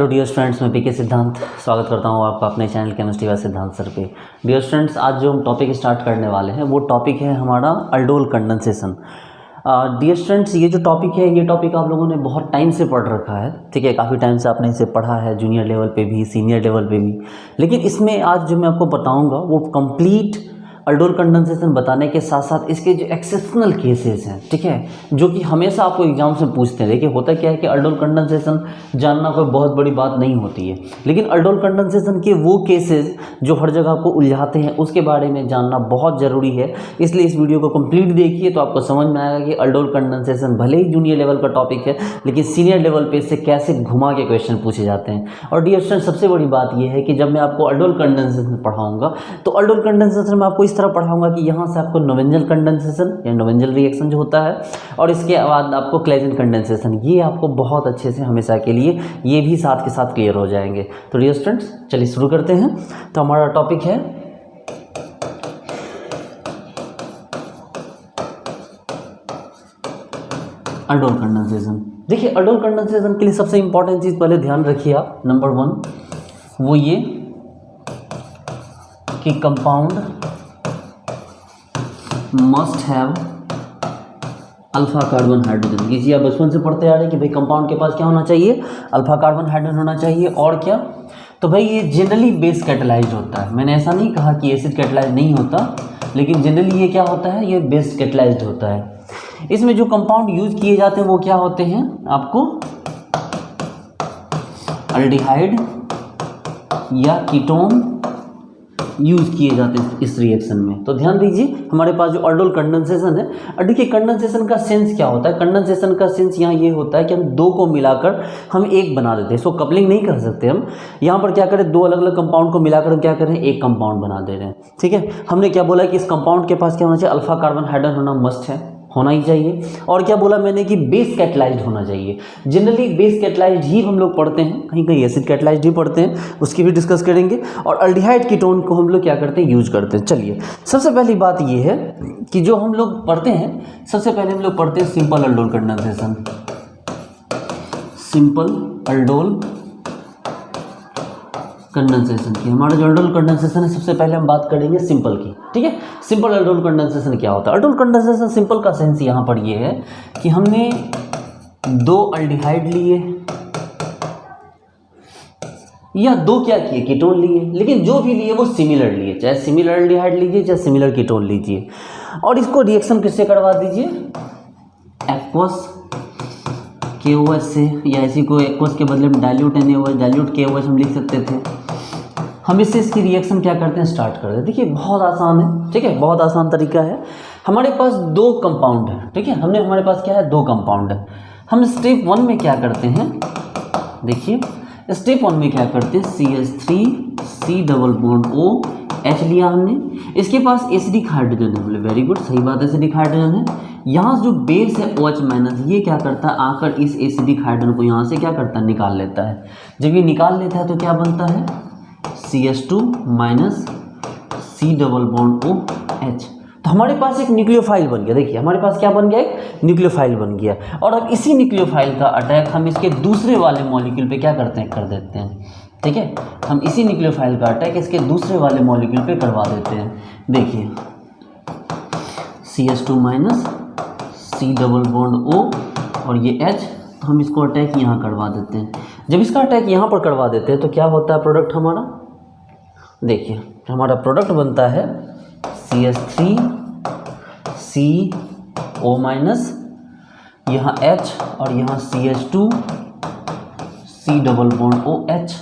Hello dear students, मैं पीके सिद्धांत स्वागत करता हूँ आपका अपने चैनल केमिस्ट्री बाय सिद्धांत सर पे। डियर स्टूडेंट्स, आज जो हम टॉपिक स्टार्ट करने वाले हैं वो टॉपिक है हमारा अल्डोल कंडेंसेशन। डियर स्टूडेंट्स, ये जो टॉपिक है ये टॉपिक आप लोगों ने बहुत टाइम से पढ़ रखा है, ठीक है। काफ़ी टाइम से आपने इसे पढ़ा है, जूनियर लेवल पे भी, सीनियर लेवल पे भी। लेकिन इसमें आज जो मैं आपको बताऊँगा वो कंप्लीट अल्डोल कंडेंसेशन बताने के साथ साथ इसके जो एक्सेप्शनल केसेस हैं, ठीक है, जो कि हमेशा आपको एग्जाम में पूछते हैं। देखिए होता क्या है कि अल्डोल कंडेंसेशन जानना कोई बहुत बड़ी बात नहीं होती है, लेकिन अल्डोल कंडेंसेशन के वो केसेस जो हर जगह आपको उलझाते हैं उसके बारे में जानना बहुत ज़रूरी है। इसलिए इस वीडियो को कंप्लीट देखिए तो आपको समझ में आएगा कि अल्डोल कंडेंसेशन भले ही जूनियर लेवल का टॉपिक है, लेकिन सीनियर लेवल पे इससे कैसे घुमा के क्वेश्चन पूछे जाते हैं। और डियर स्टूडेंट, सबसे बड़ी बात यह है कि जब मैं आपको अल्डोल कंडेंसेशन पढ़ाऊँगा तो अल्डोल कंडेंसेशन में आपको इस तरह पढ़ाऊंगा कि यहाँ से आपको नोवेंजल कंडेंसेशन या नोवेंजल रिएक्शन जो होता है, और इसके बाद आपको क्लेजन कंडेंसेशन, ये आपको बहुत अच्छे से हमेशा के लिए ये भी साथ के साथ क्लियर हो जाएंगे। तो डियर स्टूडेंट्स, चलिए शुरू करते हैं। तो हमारा टॉपिक है अल्डोल कंडेंसेशन। देखिए अल्डोल कंडेंसेशन के लिए सबसे इंपॉर्टेंट चीज़ पहले ध्यान रखिए आप, नंबर 1 वो ये कि compound must have alpha carbon hydrogen. किसी आप बचपन से पढ़ते आ रहे हैं कि भाई कंपाउंड के पास क्या होना चाहिए, अल्फा कार्बन हाइड्रोजन होना चाहिए। और क्या, तो भाई ये जनरली बेस कैटलाइज्ड होता है। मैंने ऐसा नहीं कहा कि एसिड कैटलाइज्ड नहीं होता, लेकिन जनरली ये क्या होता है, ये बेस कैटलाइज्ड होता है। इसमें जो कंपाउंड यूज किए जाते हैं वो क्या होते हैं, आपको अल्डिहाइड या कीटोन यूज किए जाते हैं इस रिएक्शन में। तो ध्यान दीजिए हमारे पास जो अल्डोल कंडेंसेशन है, और देखिए कंडेंसेशन का सेंस क्या होता है। कंडेंसेशन का सेंस यहाँ ये होता है कि हम दो को मिलाकर हम एक बना देते हैं। इसको कपलिंग नहीं कर सकते हम, यहाँ पर क्या करें, दो अलग अलग कंपाउंड को मिलाकर हम क्या करें, एक कंपाउंड बना दे रहे हैं, ठीक है। हमने क्या बोला कि इस कंपाउंड के पास क्या होना चाहिए, अल्फा कार्बन हाइड्रोजन होना मस्ट है, होना ही चाहिए। और क्या बोला मैंने कि बेस कैटलाइज्ड होना चाहिए। जनरली बेस कैटलाइज्ड ही हम लोग पढ़ते हैं, कहीं कहीं एसिड कैटलाइज्ड ही पढ़ते हैं, उसकी भी डिस्कस करेंगे। और अल्डिहाइड कीटोन को हम लोग क्या करते हैं, यूज करते हैं। चलिए सबसे पहली बात ये है कि जो हम लोग पढ़ते हैं, सबसे पहले हम लोग पढ़ते हैं simple aldol condensation. Simple aldol condensation की, हमारा जो अल्डोल कंडेंसेशन है सबसे पहले हम बात करेंगे सिंपल की, ठीक है। सिंपल अल्डोल कंडेंसेशन क्या होता है। अल्डोल कंडेंसेशन सिंपल का सेंस यहाँ पर ये है कि हमने दो अल्डिहाइड लिए या दो क्या किए, कीटोन लिए, लेकिन जो भी लिए वो सिमिलर लिए, चाहे सिमिलर अल्डिहाइड लीजिए चाहे सिमिलर कीटोन लीजिए। और इसको रिएक्शन किससे करवा दीजिए, एक्वस KOH से, या इसी को एक्वस के बदले में डाइल्यूट NaOH, डाइल्यूट KOH हम लिख सकते थे। हम इससे इसकी रिएक्शन क्या करते हैं, स्टार्ट करते हैं। देखिए बहुत आसान है, ठीक है, बहुत आसान तरीका है। हमारे पास दो कंपाउंड है, ठीक है, हमारे पास क्या है, दो कंपाउंड है। हम स्टेप 1 में क्या करते हैं, देखिए स्टेप 1 में क्या करते हैं, CH3 डबल बॉन्ड OH लिया हमने, इसके पास एसिडिक हाइड्रोजन है, बोले वेरी गुड, सही बात है, एसिडिक हाइड्रोजन है। यहाँ जो बेस है OH माइनस, ये क्या करता है, आकर इस एसिडिक हाइड्रोजन को यहाँ से क्या करता है, निकाल लेता है। जब ये निकाल लेता है तो क्या बनता है, CH2 minus C double bond OH। तो हमारे पास एक न्यूक्लियोफाइल बन गया। देखिए हमारे पास क्या बन गया, एक न्यूक्लियोफाइल बन गया। और अब इसी न्यूक्लियोफाइल का अटैक हम इसके दूसरे वाले मॉलिक्यूल पे क्या करते हैं, कर देते हैं, ठीक है। हम इसी न्यूक्लियोफाइल का अटैक इसके दूसरे वाले मॉलिक्यूल पे करवा देते हैं। देखिए CH2 minus C double bond O और ये H, तो हम इसको अटैक यहाँ करवा देते हैं। जब इसका अटैक यहाँ पर करवा देते हैं तो क्या होता है प्रोडक्ट हमारा, देखिए हमारा प्रोडक्ट बनता है CH3 CO माइनस, यहाँ H और यहाँ CH2 C double bond OH,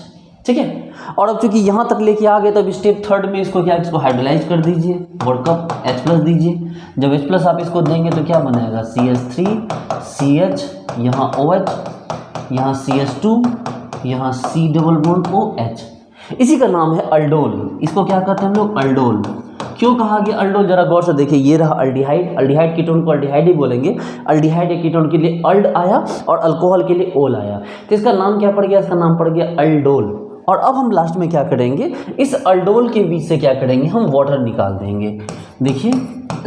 ठीक है। और अब चूंकि यहाँ तक लेके आ गए तो अब स्टेप 3 में इसको क्या, इसको हाइड्रोलाइज कर दीजिए, वर्कअप H+ दीजिए। जब H+ आप इसको देंगे तो क्या बनेगा, CH3 CH, यहाँ OH, यहाँ CH2, यहाँ C डबल बॉन्ड OH। इसी का नाम है अल्डोल। इसको क्या कहते हैं हम लोग, अल्डोल। क्यों कहा गया अल्डोल, जरा गौर से देखिए, ये रहा अल्डिहाइड, अल्डिहाइड कीटोन को अल्डिहाइड ही बोलेंगे। अल्डिहाइड या कीटोन के लिए अल्ड आया और अल्कोहल के लिए ओल आया, तो इसका नाम क्या पड़ गया, इसका नाम पड़ गया अल्डोल। और अब हम लास्ट में क्या करेंगे, इस अल्डोल के बीच से क्या करेंगे, हम वाटर निकाल देंगे। देखिए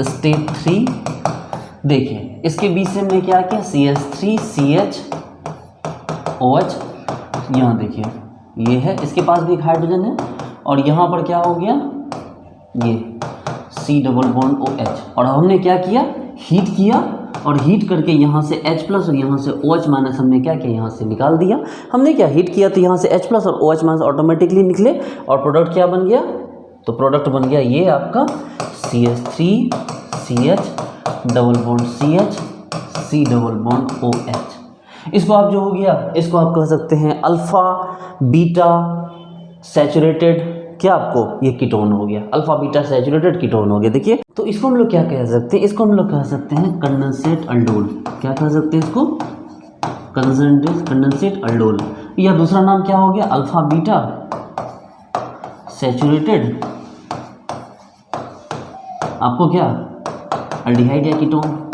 स्टेप 3, देखिए इसके बीच से हमने क्या किया, CH3 CH OH यहाँ देखिए ये है, इसके पास भी एक हाइड्रोजन है, और यहाँ पर क्या हो गया, ये C डबल बॉन्ड OH। और हमने क्या किया, हीट किया, और हीट करके यहाँ से H प्लस और यहाँ से OH माइनस हमने क्या किया, यहाँ से निकाल दिया। हमने क्या हीट किया तो यहाँ से H प्लस और OH माइनस ऑटोमेटिकली निकले, और प्रोडक्ट क्या बन गया, तो प्रोडक्ट बन गया ये आपका CH3CH double bond CH C double bond OH। इसको आप जो हो गया, इसको आप कह सकते हैं अल्फ़ा बीटा सैचुरेटेड, क्या आपको ये कीटोन हो गया, अल्फ़ा बीटा सैचुरेटेड कीटोन हो गया। देखिए तो इसको हम लोग क्या कह सकते हैं, इसको हम लोग कह सकते हैं कंडेंसेट अल्डोल। क्या कह सकते हैं इसको, कंडेंसेट अल्डोल, या दूसरा नाम क्या हो गया, अल्फ़ा बीटा सैचुरेटेड आपको क्या, अल्डिहाइड या कीटोन।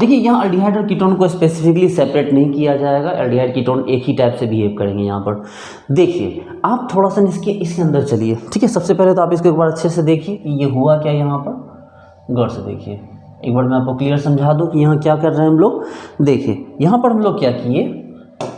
देखिए यहाँ अल्डिहाइड और कीटोन को स्पेसिफिकली सेपरेट नहीं किया जाएगा, अल्डिहाइड कीटोन एक ही टाइप से बिहेव करेंगे यहाँ पर। देखिए आप थोड़ा सा इसके अंदर चलिए, ठीक है। सबसे पहले तो आप इसको एक बार अच्छे से देखिए कि ये हुआ क्या, यहाँ पर गौर से देखिए, एक बार मैं आपको क्लियर समझा दूँ कि यहाँ क्या कर रहे हैं हम लोग। देखिए यहाँ पर हम लोग क्या किए,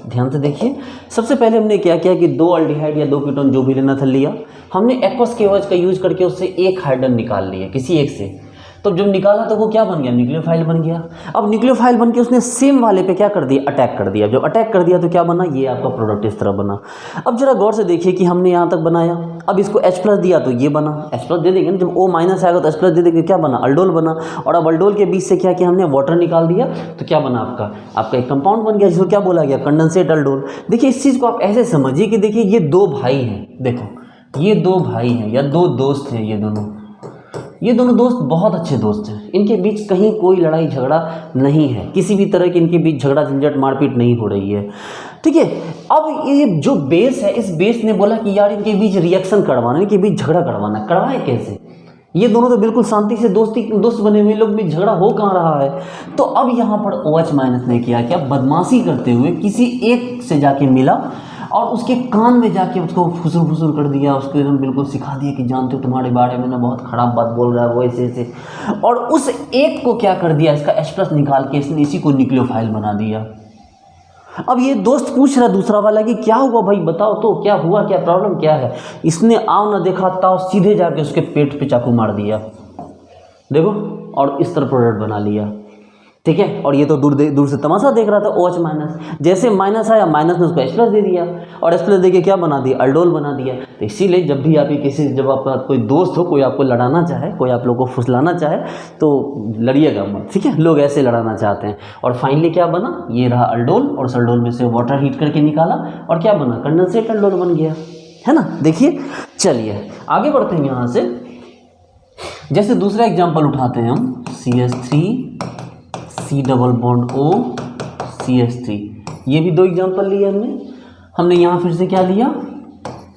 ध्यान से देखिए। सबसे पहले हमने क्या किया कि 2 अल्डिहाइड या 2 कीटोन जो भी लेना था लिया, हमने एक्वस KOH का यूज करके उससे एक हाइड्रोजन निकाल लिया किसी एक से। तो जब निकाला तो वो क्या बन गया, न्यूक्लियोफाइल बन गया। अब न्यूक्लियोफाइल बन के उसने सेम वाले पे क्या कर दिया, अटैक कर दिया। जब अटैक कर दिया तो क्या बना, ये आपका प्रोडक्ट इस तरह बना। अब जरा गौर से देखिए कि हमने यहाँ तक बनाया, अब इसको H प्लस दिया तो ये बना, H प्लस दे देंगे ना, जब O माइनस आएगा तो H प्लस दे देंगे, क्या बना, अल्डोल बना। और अब अल्डोल के बीच से क्या किया हमने, वाटर निकाल दिया, तो क्या बना आपका एक कंपाउंड बन गया जिसको क्या बोला गया, कंडेंसेट अल्डोल। देखिए इस चीज़ को आप ऐसे समझिए कि देखिए ये 2 भाई हैं, देखो ये 2 भाई हैं या 2 दोस्त हैं, ये दोनों दोस्त बहुत अच्छे दोस्त हैं, इनके बीच कहीं कोई लड़ाई झगड़ा नहीं है, किसी भी तरह के इनके बीच झगड़ा झंझट मारपीट नहीं हो रही है, ठीक है। अब ये जो बेस है, इस बेस ने बोला कि यार इनके बीच रिएक्शन करवाना, इनके बीच झगड़ा करवाना, करवाए कैसे, ये दोनों तो बिल्कुल शांति से दोस्त बने हुए लोग भी, झगड़ा हो कहाँ रहा है। तो अब यहाँ पर OH माइनस ने किया क्या, बदमाशी करते हुए किसी एक से जाके मिला और उसके कान में जाके उसको फुसुर फुसुर कर दिया, उसको एकदम बिल्कुल सिखा दिया कि जानते हो तुम्हारे बारे में ना बहुत ख़राब बात बोल रहा है वो ऐसे। और उस एक को क्या कर दिया, इसका H प्लस निकाल के इसने इसी को न्यूक्लियोफाइल बना दिया। अब ये दोस्त पूछ रहा दूसरा वाला कि क्या हुआ भाई, बताओ तो क्या हुआ, क्या प्रॉब्लम क्या है। इसने आओ ना देखा ताओ सीधे जाके उसके पेट पे चाकू मार दिया, देखो, और इस तरह प्रोडक्ट बना लिया, ठीक है। और ये तो दूर से तमाशा देख रहा था। OH माइनस, जैसे माइनस आया, माइनस ने उसको H प्लस दे दिया, और H प्लस दे के क्या बना दिया, अल्डोल बना दिया। तो इसीलिए जब भी आप जब आपका कोई दोस्त हो, कोई आपको लड़ाना चाहे, कोई आप लोग को फुसलाना चाहे तो लड़िएगा मत, ठीक है। लोग ऐसे लड़ाना चाहते हैं। और फाइनली क्या बना, ये रहा अल्डोल, और उस अल्डोल में से वाटर हीट करके निकाला और क्या बना, कंडेंसेट अल्डोल बन गया, है ना। देखिए चलिए आगे बढ़ते हैं यहाँ से। जैसे दूसरा एग्जाम्पल उठाते हैं हम, CH3C double bond O CH3, ये भी 2 एग्जाम्पल लिए हमने यहाँ फिर से क्या लिया,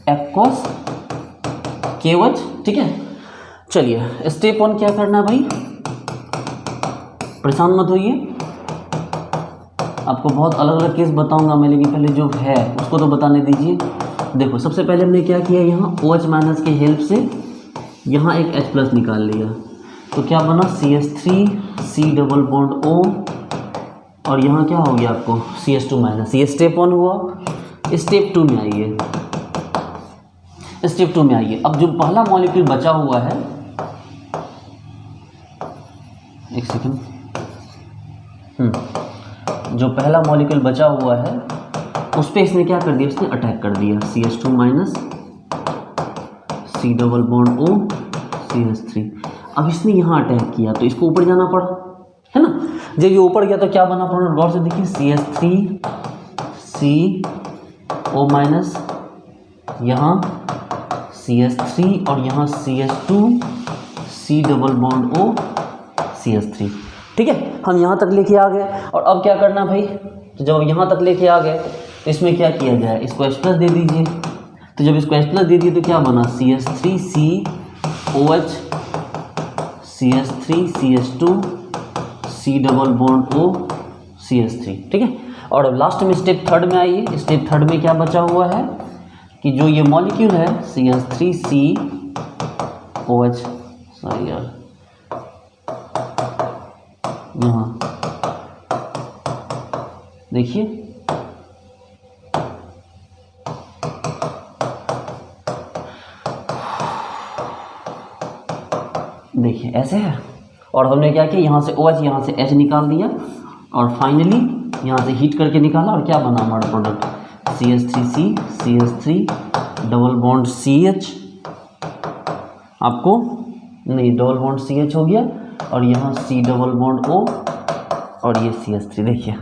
एक्वस KOH, ठीक है। चलिए स्टेप 1 क्या करना है भाई, परेशान मत होइए, आपको बहुत अलग अलग केस बताऊंगा मैं, लेकिन पहले जो है उसको तो बताने दीजिए। देखो सबसे पहले हमने क्या किया, यहाँ OH माइनस के हेल्प से यहाँ एक H प्लस निकाल लिया, तो क्या बना, CH3C डबल बॉन्ड O, और यहाँ क्या हो गया आपको CH2 माइनस। ये स्टेप 1 हुआ। स्टेप 2 में आइए, स्टेप 2 में आइए। अब जो पहला मॉलिक्यूल बचा हुआ है, एक सेकंड, जो पहला मॉलिक्यूल बचा हुआ है उस पर इसने क्या कर दिया, उसने अटैक कर दिया, CH2 minus C double bond O CH3। अब इसने यहाँ अटैक किया तो इसको ऊपर जाना पड़ा, है ना। जब ये ऊपर गया तो क्या बना पड़ा, गौर से देखिए, CH3CO माइनस, यहाँ CH3 और यहाँ CH2C double bond O CH3, ठीक है। हम यहाँ तक लेके आ गए, और अब क्या करना भाई, तो जब यहाँ तक लेके आ गए तो इसमें क्या किया जाए, इसको H प्लस दे दीजिए। तो जब इसको H प्लस दे दिए तो क्या बना, CH3COH CH3 CH2 C double bond O CH3, ठीक है। और अब लास्ट में स्टेप 3 में आइए। स्टेप 3 में क्या बचा हुआ है कि जो ये मॉलिक्यूल है CH3COH, सॉरी यार, यहाँ देखिए देखिए ऐसे है, और हमने क्या किया, यहाँ से OH यहाँ से H निकाल दिया, और फाइनली यहाँ से हीट करके निकाला, और क्या बना हमारा product, CH3C CH3 double bond CH, आपको नहीं डबल बॉन्ड CH हो गया, और यहाँ C डबल बॉन्ड O, और ये CH3। देखिए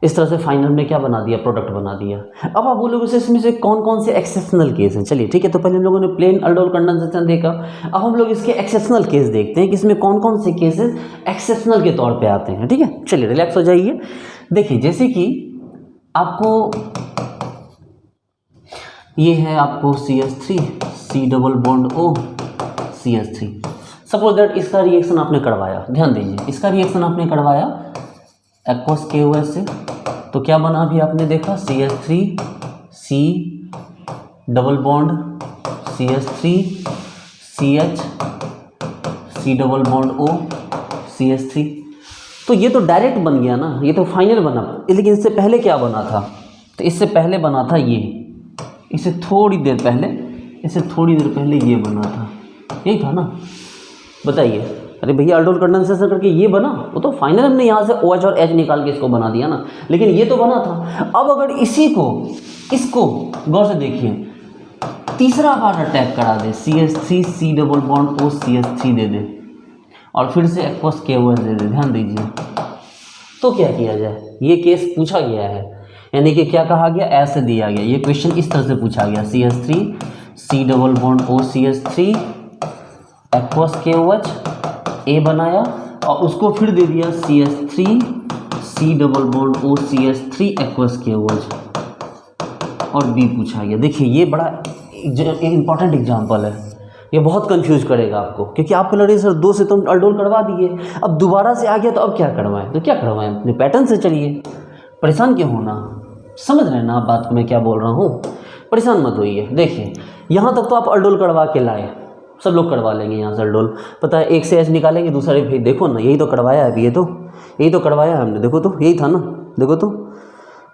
इस तरह से फाइनल में क्या बना दिया, प्रोडक्ट बना दिया। अब आप बोलोगे से इसमें से कौन कौन से एक्सेप्शनल केस हैं। चलिए ठीक है, तो पहले हम लोगों ने प्लेन अल्डोल कंडेंसेशन देखा, अब हम लोग इसके एक्सेप्शनल केस देखते हैं कि इसमें कौन कौन से केसेस एक्सेप्शनल के तौर पे आते हैं। ठीक है, चलिए रिलैक्स हो जाइए। देखिए जैसे कि आपको ये है, आपको CH3 C double bond O CH3, suppose that इसका रिएक्शन आपने करवाया, ध्यान दीजिए इसका रिएक्शन आपने करवाया एक्वस KOH से, तो क्या बना अभी आपने देखा, CH3 C double bond CH3 CH C double bond O CH3। तो ये तो डायरेक्ट बन गया ना, ये तो फाइनल बना, लेकिन इससे पहले क्या बना था, तो इससे पहले बना था ये, इससे थोड़ी देर पहले ये बना था, यही था ना, बताइए। अरे भैया अल्डोल कंडेंसेशन करके ये बना, वो तो फाइनल हमने यहाँ से OH और H निकाल के इसको बना दिया ना, लेकिन ये तो बना था। अब अगर इसको गौर से देखिए, तीसरा बार अटैक करा दे, CH3 C double bond O CH3 दे दे, और फिर से एक्वस KOH दे दे, ध्यान दीजिए, तो क्या किया जाए, ये केस पूछा गया है, यानी कि क्या कहा गया, ऐसे दिया गया, ये क्वेश्चन इस तरह से पूछा गया, CH3 C double bond O CH3 aqueous KOH A बनाया, और उसको फिर दे दिया CH3 C double bond O CH3 aqueous KOH, और B पूछा गया। देखिए ये बड़ा इंपॉर्टेंट एग्जाम्पल है, ये बहुत कंफ्यूज करेगा आपको, क्योंकि आपको लगे सर 2 से तो अल्डोल करवा दिए, अब दोबारा से आ गया तो अब क्या करवाएं, तो क्या करवाएं, अपने पैटर्न से चलिए, परेशान क्यों होना, समझ रहे हैं ना आप बात को मैं क्या बोल रहा हूँ, परेशान मत होइए। देखिए यहाँ तक तो आप अल्डोल करवा के लाए, सब लोग करवा लेंगे यहाँ से अल्डोल, पता है, एक से H निकालेंगे, दूसरे भाई देखो ना, यही तो करवाया है अभी, यही तो करवाया है हमने, देखो तो यही था ना, देखो तो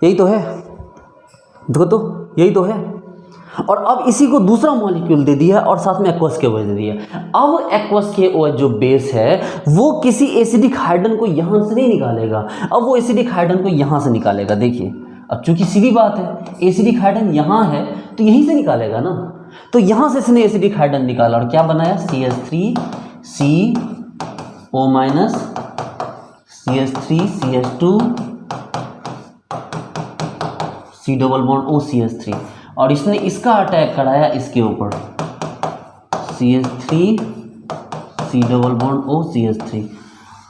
यही तो है, देखो तो यही तो है। और अब इसी को दूसरा मॉलिक्यूल दे दिया और साथ में एक्वस KOH दे दिया। अब एक्वस KOH जो बेस है वो किसी एसिडिक हाइड्रोजन को यहाँ से नहीं निकालेगा, अब वो एसिडिक हाइड्रोजन को यहाँ से निकालेगा। देखिए अब चूंकि सीधी बात है, एसिडिक हाइड्रोजन यहाँ है तो यहीं से निकालेगा ना, तो यहाँ से इसने एसिडिक हाइड्रोजन निकाला और क्या बनाया, CH3 CO minus CH3 CH2 C double bond O CH3, और इसने इसका अटैक कराया इसके ऊपर, CH3 C double bond O CH3।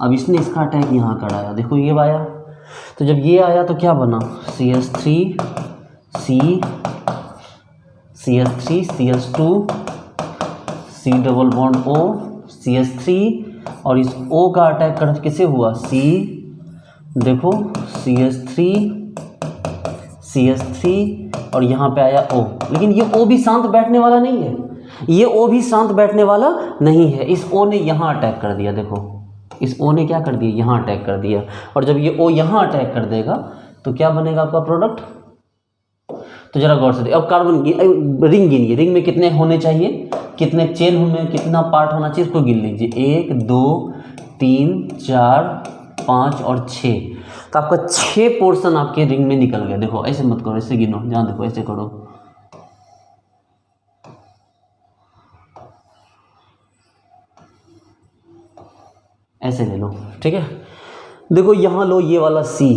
अब इसने इसका अटैक यहाँ कराया, देखो ये आया, तो जब ये आया तो क्या बना, CH3 CH3 CH2 C double bond O CH3, और इस O का अटैक कर किसे हुआ, C, देखो CH3 और यहाँ पे आया O, लेकिन ये O भी शांत बैठने वाला नहीं है, ये O भी शांत बैठने वाला नहीं है, इस O ने यहाँ अटैक कर दिया, देखो इस O ने क्या कर दिया, यहाँ अटैक कर दिया, और जब ये O यहाँ अटैक कर देगा तो क्या बनेगा आपका प्रोडक्ट। तो जरा गौर से देखिए, अब कार्बन रिंग गिनिए, रिंग में कितने होने चाहिए, कितने चेन होने, कितना पार्ट होना चाहिए, इसको गिन लीजिए, 1 2 3 4 5 और 6, तो आपका 6 पोर्शन आपके रिंग में निकल गए। देखो ऐसे मत करो, ऐसे गिनो, जहाँ देखो ऐसे करो, ऐसे ले लो, ठीक है। देखो यहाँ लो ये वाला C,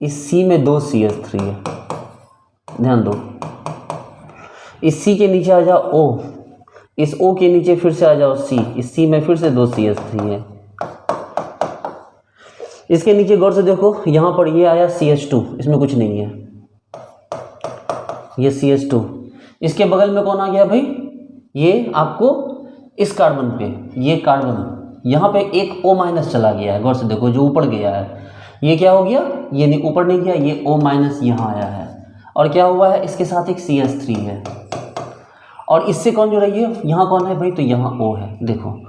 इस C में 2 CH3 है, ध्यान दो, इस C के नीचे आ जाओ O, इस O के नीचे फिर से आ जाओ C, इस C में फिर से 2 CH3 है, इसके नीचे गौर से देखो, यहाँ पर ये आया CH2, इसमें कुछ नहीं है, ये CH2, इसके बगल में कौन आ गया भाई, ये आपको इस कार्बन पे, ये कार्बन यहाँ पे एक O माइनस चला गया है, गौर से देखो जो ऊपर गया है, ये क्या हो गया, ये नहीं ऊपर नहीं गया, ये O माइनस यहाँ आया है, और क्या हुआ है, इसके साथ एक CH3 है, और इससे कौन जुड़ा है, यहाँ कौन है भाई, तो यहाँ O है। देखो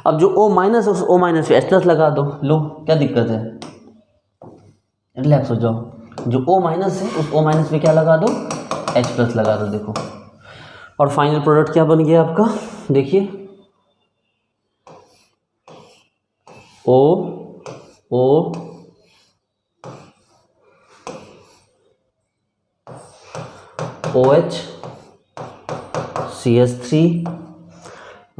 अब जो O माइनस, उस O माइनस पे H+ लगा दो, लो क्या दिक्कत है, रिलैक्स हो जाओ, जो O माइनस है उस O माइनस पे क्या लगा दो, H+ लगा दो, देखो, और फाइनल प्रोडक्ट क्या बन गया आपका, देखिए ओ ओ OH CH3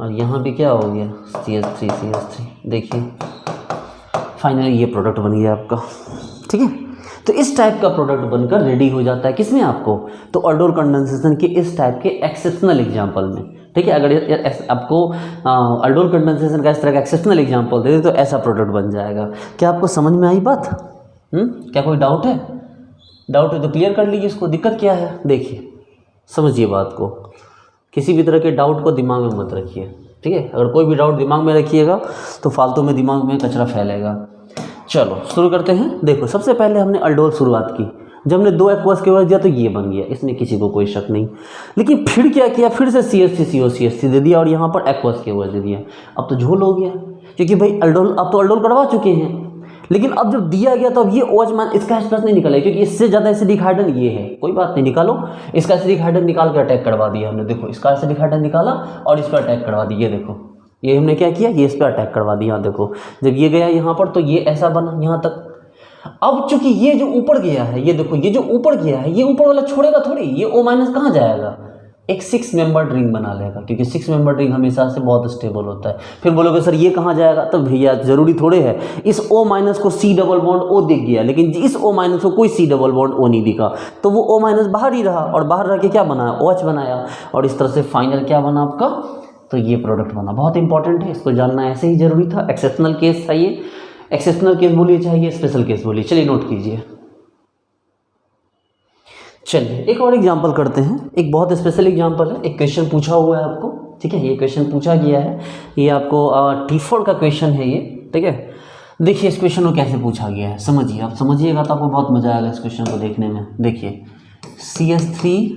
और यहाँ भी क्या हो गया CH3 देखिए फाइनली ये प्रोडक्ट बन गया आपका। ठीक है, तो इस टाइप का प्रोडक्ट बनकर रेडी हो जाता है किसमें आपको, तो ऑल्डोल कंडेंसेशन के इस टाइप के एक्सेप्शनल एग्जांपल में। ठीक है, अगर आपको ऑल्डोल कंडेंसेशन का इस तरह का एक्सेप्शनल एग्जांपल दे दे तो ऐसा प्रोडक्ट बन जाएगा। क्या आपको समझ में आई बात? क्या कोई डाउट है? डाउट है तो क्लियर कर लीजिए इसको, दिक्कत क्या है देखिए समझिए बात को, किसी भी तरह के डाउट को दिमाग में मत रखिए। ठीक है, अगर कोई भी डाउट दिमाग में रखिएगा तो फालतू में दिमाग में कचरा फैलेगा। चलो शुरू करते हैं। देखो सबसे पहले हमने अल्डोल शुरुआत की, जब हमने 2 एक्वस के वर्ड दिया तो ये बन गया, इसमें किसी को कोई शक नहीं। लेकिन फिर क्या किया, फिर से CH3COCH3 दे दिया और यहाँ पर एक्वस के वर्ड दे दिया। अब तो झोल हो गया, क्योंकि भाई अल्डोल अब तो अल्डोल करवा चुके हैं, लेकिन अब जब दिया गया तो अब ये OH मान इसका H+ नहीं निकला, क्योंकि इससे ज़्यादा एसिडिक हाइड्रोजन ये है। कोई बात नहीं, निकालो इसका एसिडिक हाइड्रोजन निकाल कर अटैक करवा दिया हमने। देखो इसका एसिडिक हाइड्रोजन निकाला और इस पर अटैक करवा दिया। देखो ये हमने क्या किया, ये इस पर अटैक करवा दिया। देखो जब ये गया यहाँ पर तो ये ऐसा बना यहाँ तक। अब चूंकि ये जो ऊपर गया है, ये देखो ये जो ऊपर गया है, ये ऊपर वाला छोड़ेगा थोड़ी, ये O- कहाँ जाएगा, एक 6 मेंबर रिंग बना लेगा, क्योंकि 6 मेंबर रिंग हमेशा से बहुत स्टेबल होता है। फिर बोलोगे सर ये कहाँ जाएगा, तो भैया जरूरी थोड़े है, इस O- को C डबल बॉन्ड O दिख गया, लेकिन इस O- को कोई C डबल बॉन्ड O नहीं दिखा, तो वो O- बाहर ही रहा, और बाहर रह के क्या बनाया, OH बनाया, और इस तरह से फाइनल क्या बना आपका, तो ये प्रोडक्ट बना। बहुत इंपॉर्टेंट है, इसको जानना ऐसे ही जरूरी था। एक्सेप्शनल केस था ये, एक्सेप्शनल केस बोलिए चाहे ये स्पेशल केस बोलिए। चलिए नोट कीजिए। चलिए एक और एग्जांपल करते हैं, एक बहुत स्पेशल एग्जांपल है। एक क्वेश्चन पूछा हुआ है आपको, ठीक है, ये क्वेश्चन पूछा गया है, ये आपको T4 का क्वेश्चन है ये। ठीक है, देखिए इस क्वेश्चन को कैसे पूछा गया है, समझिए। आप समझिएगा तो आपको बहुत मजा आएगा इस क्वेश्चन को देखने में। देखिए CH3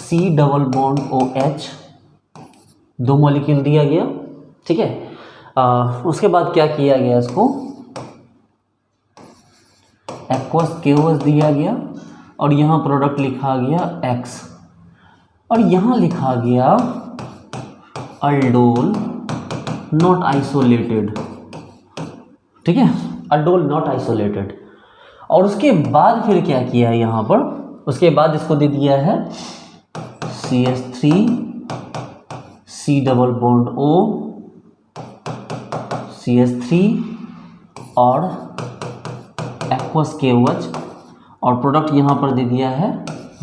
C double bond OH 2 molecule दिया गया। ठीक है, उसके बाद क्या किया गया, इसको एक्वस KOH दिया गया, और यहाँ प्रोडक्ट लिखा गया X, और यहाँ लिखा गया अल्डोल नॉट आइसोलेटेड। ठीक है, अल्डोल नॉट आइसोलेटेड। और उसके बाद फिर क्या किया है यहाँ पर, उसके बाद इसको दे दिया है CH3 C double bond O CH3 और एक्वस KOH, और प्रोडक्ट यहाँ पर दे दिया है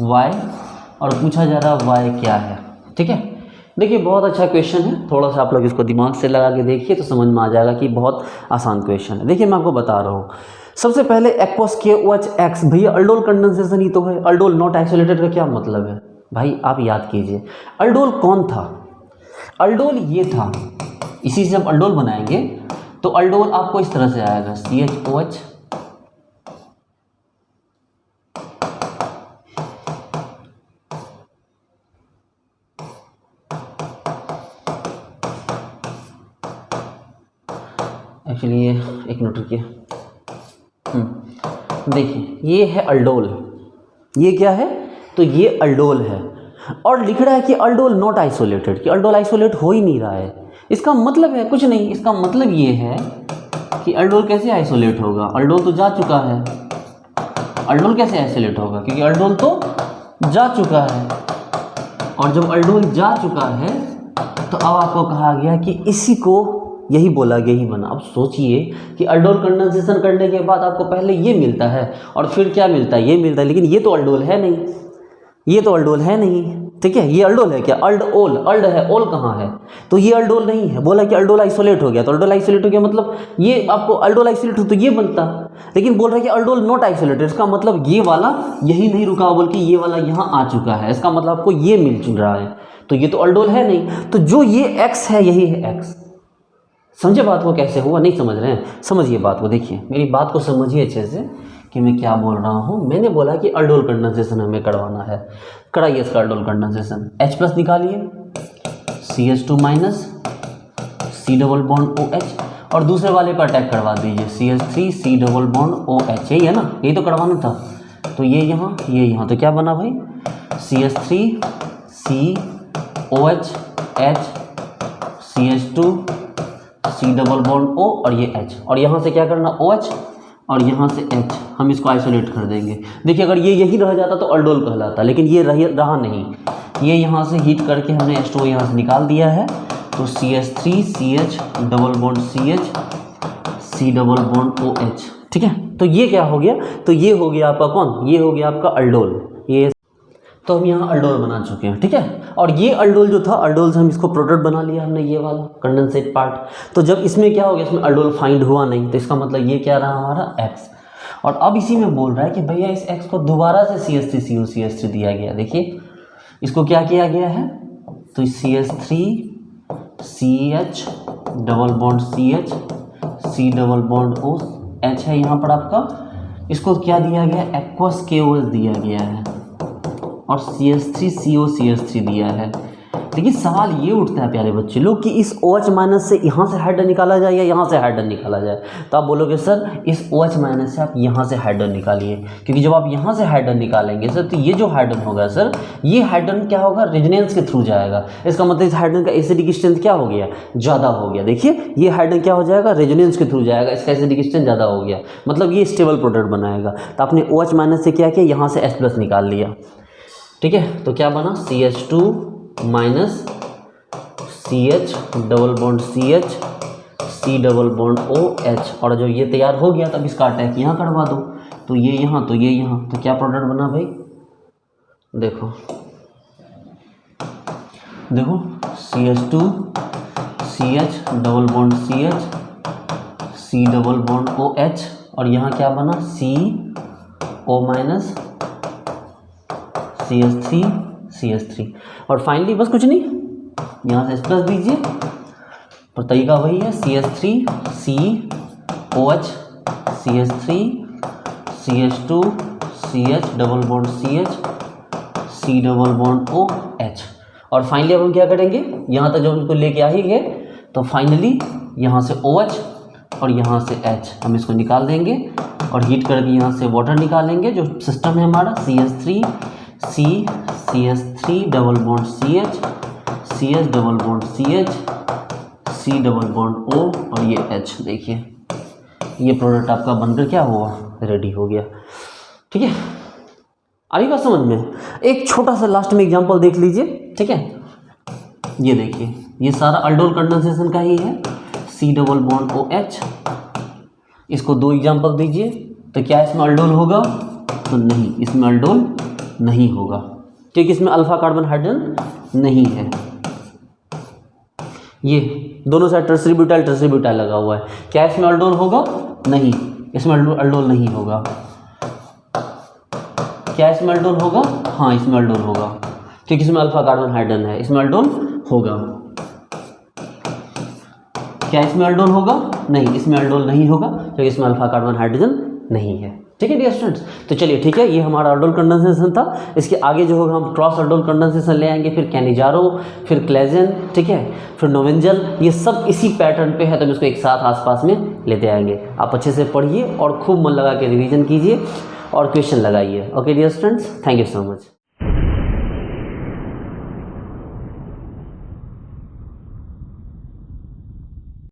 Y, और पूछा जा रहा है Y क्या है। ठीक है, देखिए बहुत अच्छा क्वेश्चन है, थोड़ा सा आप लोग इसको दिमाग से लगा के देखिए तो समझ में आ जाएगा कि बहुत आसान क्वेश्चन है। देखिए मैं आपको बता रहा हूँ, सबसे पहले एक्वस KOH X, भैया अल्डोल कंडेंसेशन ही तो है। अल्डोल नॉट आइसोलेटेड का क्या मतलब है भाई, आप याद कीजिए। अल्डोल कौन था, अल्डोल ये था, इसी से हम अल्डोल बनाएंगे तो अल्डोल आपको इस तरह से आएगा CHOH एक्चुअली ये एक मिनट रुकिए। देखिए ये है अल्डोल, ये क्या है, तो ये अल्डोल है, और लिख रहा है कि अल्डोल नॉट आइसोलेटेड, कि अल्डोल आइसोलेट हो ही नहीं रहा है। इसका मतलब है कुछ नहीं, इसका मतलब ये है कि अल्डोल कैसे आइसोलेट होगा, अल्डोल तो जा चुका है। अल्डोल कैसे आइसोलेट होगा, क्योंकि अल्डोल तो जा चुका है, और जब अल्डोल जा चुका है तो अब आपको कहा गया कि इसी को यही बोला गया, यही बना। अब सोचिए कि अल्डोल कंडेंसेशन करने के बाद आपको पहले ये मिलता है और फिर क्या मिलता है, ये मिलता है, लेकिन ये तो अल्डोल है नहीं, ये तो अल्डोल है नहीं। ठीक है, ये अल्डोल है क्या, अल्डोल, अल्ड है, ओल कहाँ है, तो ये अल्डोल नहीं है। बोला कि अल्डोल आइसोलेट हो गया, तो अल्डोल आइसोलेट हो गया मतलब ये आपको अल्डोल आइसोलेट हो तो ये बनता, लेकिन बोल रहा है कि अल्डोल नॉट आइसोलेटेड, इसका मतलब ये वाला यही नहीं रुका बल्कि ये वाला यहाँ आ चुका है, इसका मतलब आपको ये मिल चुक रहा है, तो ये तो अल्डोल है नहीं। तो जो ये X है यही है X। समझे बात को कैसे हुआ, नहीं समझ रहे हैं, समझिए बात को, देखिए मेरी बात को समझिए अच्छे से कि मैं क्या बोल रहा हूँ। मैंने बोला कि अल्डोल कंडेंसेशन हमें करवाना है, कराइए इसका अल्डोल कंडेंसेशन। H+ निकालिए, CH2 minus C double bond OH, और दूसरे वाले पर अटैक करवा दीजिए CH3 C double bond OH, यही है ना, यही तो करवाना था। तो ये यहाँ तो क्या बना भाई, CH3 C OH H CH2 C double bond O और ये H, और यहाँ से क्या करना OH और यहाँ से H, हम इसको आइसोलेट कर देंगे। देखिए अगर ये यही रह जाता तो अल्डोल कहलाता, लेकिन ये रहा नहीं, ये यहाँ से हीट करके हमने H2O यहाँ से निकाल दिया है, तो CH3 CH double bond CH C double bond OH, ठीक है। तो ये क्या हो गया, तो ये हो गया आपका कौन, ये हो गया आपका अल्डोल। ये तो हम यहाँ अल्डोल बना चुके हैं, ठीक है। और ये अल्डोल जो था, अल्डोल से हम इसको प्रोडक्ट बना लिया हमने, ये वाला कंडेंसेट पार्ट। तो जब इसमें क्या हो गया, इसमें अल्डोल फाइंड हुआ नहीं, तो इसका मतलब ये क्या रहा हमारा X। और अब इसी में बोल रहा है कि भैया इस X को दोबारा से CH3CO CH3 दिया गया। देखिए इसको क्या किया गया है, तो CH3 CH double bond CH C double bond O H है यहाँ पर आपका, इसको क्या दिया गया, एक्वस KOH दिया गया है और CH3CO CH3 दिया है। लेकिन सवाल ये उठता है प्यारे बच्चे लोग कि इस OH माइनस से यहाँ से हाइड्रोजन निकाला जाए या यहाँ से हाइड्रोजन निकाला जाए। तो आप बोलोगे सर इस OH माइनस से आप यहाँ से हाइड्रोजन निकालिए, क्योंकि जब आप यहाँ से हाइड्रोजन निकालेंगे सर तो ये जो हाइड्रोजन होगा सर, ये हाइड्रोजन क्या होगा, रेजोनेंस के थ्रू जाएगा। इसका मतलब इस हाइड्रोजन का एसिडिक स्ट्रेंथ क्या हो गया, ज़्यादा हो गया। देखिए ये हाइड्रोजन क्या हो जाएगा, रेजोनेंस के थ्रू जाएगा, इसका एसिडिक स्ट्रेंथ ज़्यादा हो गया, मतलब ये स्टेबल प्रोडक्ट बनाएगा। तो आपने OH माइनस से क्या किया, यहाँ से H प्लस निकाल लिया, ठीक है। तो क्या बना, CH2 minus CH double bond CH C double bond OH, और जो ये तैयार हो गया तब इसका अटैक यहाँ करवा दो, तो ये यहाँ तो ये यहाँ, तो क्या प्रोडक्ट बना भाई, देखो देखो CH2 CH double bond CH C double bond OH, और यहाँ क्या बना CO माइनस CH3 CH3, और फाइनली बस कुछ नहीं, यहाँ से प्लस दीजिए, पर तरीका वही है, CH3 COH CH3 CH2 CH double bond CH C double bond OH, और फाइनली अब हम क्या करेंगे, यहाँ तक जब उनको लेके आ ही गए तो फाइनली यहाँ से OH और यहाँ से H हम इसको निकाल देंगे, और हीट करके यहाँ से वाटर निकालेंगे। जो सिस्टम है हमारा CH3 CH3 double bond CH double bond CH C double bond O और ये H, देखिए ये प्रोडक्ट आपका बनकर क्या हुआ, रेडी हो गया, ठीक है। आ रही बात समझ में। एक छोटा सा लास्ट में एग्जांपल देख लीजिए, ठीक है। ये देखिए ये सारा अल्डोल कंडेंसेशन का ही है, C डबल बॉन्ड OH, इसको दो एग्जांपल दीजिए, तो क्या इसमें अल्डोल होगा, तो नहीं, इसमें अल्डोल नहीं होगा, क्योंकि इसमें अल्फा कार्बन हाइड्रोजन नहीं है। ये दोनों साइड टर्सरी ब्यूटाइल लगा हुआ है, क्या इसमें अल्डोल होगा, नहीं, इसमें अल्डोल नहीं होगा। क्या इसमें अल्डोल होगा, हाँ इसमें अल्डोल होगा, क्योंकि इसमें अल्फा कार्बन हाइड्रोजन है, इसमें अल्डोल होगा। क्या इसमें अल्डोल होगा, नहीं, इसमें अल्डोल नहीं होगा, क्योंकि इसमें अल्फा कार्बन हाइड्रोजन नहीं है, ठीक है डियर स्टूडेंट्स। तो चलिए ठीक है, ये हमारा अल्डोल कंडेंसेशन था। इसके आगे जो होगा हम क्रॉस अल्डोल कंडेंसेशन ले आएंगे, फिर कैनिजारो, फिर क्लेजेन, ठीक है, फिर नोवेंजल, ये सब इसी पैटर्न पे है, तो हम इसको एक साथ आसपास में लेते आएंगे। आप अच्छे से पढ़िए और खूब मन लगा के रिवीजन कीजिए और क्वेश्चन लगाइए। Okay dear students, thank you so much.